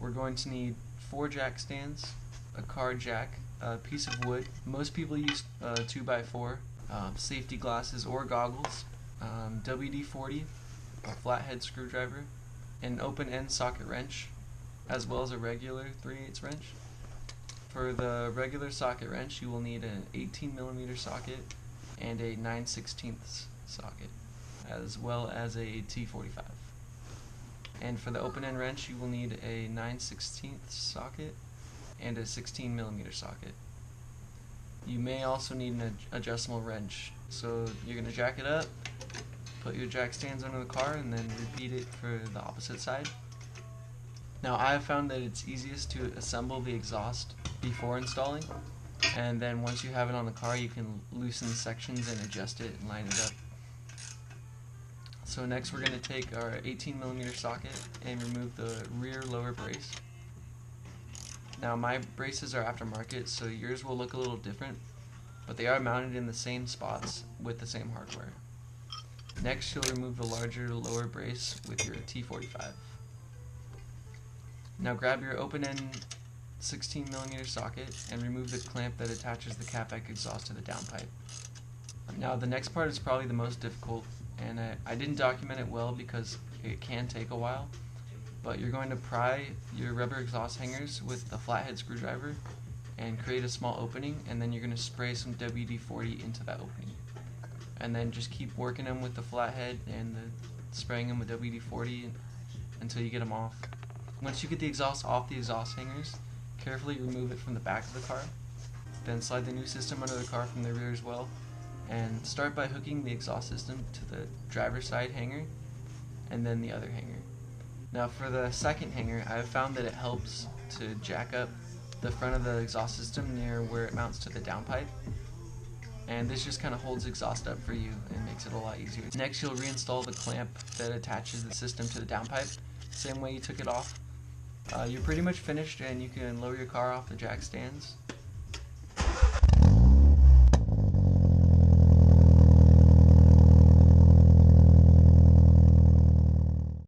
we're going to need 4 jack stands, a car jack, a piece of wood. Most people use 2x4, safety glasses or goggles, WD-40, a flathead screwdriver, an open-end socket wrench, as well as a regular 3/8 wrench. For the regular socket wrench, you will need an 18mm socket and a 9/16 socket, as well as a T45. And for the open-end wrench, you will need a 9/16 socket and a 16mm socket. You may also need an adjustable wrench. So you're going to jack it up, put your jack stands under the car, and then repeat it for the opposite side. Now I have found that it's easiest to assemble the exhaust before installing, and then once you have it on the car, you can loosen the sections and adjust it and line it up. So next we're going to take our 18mm socket and remove the rear lower brace. Now my braces are aftermarket, so yours will look a little different, but they are mounted in the same spots with the same hardware. Next you'll remove the larger lower brace with your T45. Now grab your open-end 16mm socket and remove the clamp that attaches the CAPEC exhaust to the downpipe. Now the next part is probably the most difficult, and I didn't document it well because it can take a while, but you're going to pry your rubber exhaust hangers with the flathead screwdriver and create a small opening, and then you're going to spray some WD-40 into that opening. And then just keep working them with the flathead and spraying them with WD-40 until you get them off. Once you get the exhaust off the exhaust hangers, carefully remove it from the back of the car. Then slide the new system under the car from the rear as well, and start by hooking the exhaust system to the driver's side hanger and then the other hanger. Now for the second hanger, I have found that it helps to jack up the front of the exhaust system near where it mounts to the downpipe, and this just kind of holds exhaust up for you and makes it a lot easier. Next you'll reinstall the clamp that attaches the system to the downpipe, same way you took it off. You're pretty much finished, and you can lower your car off the jack stands.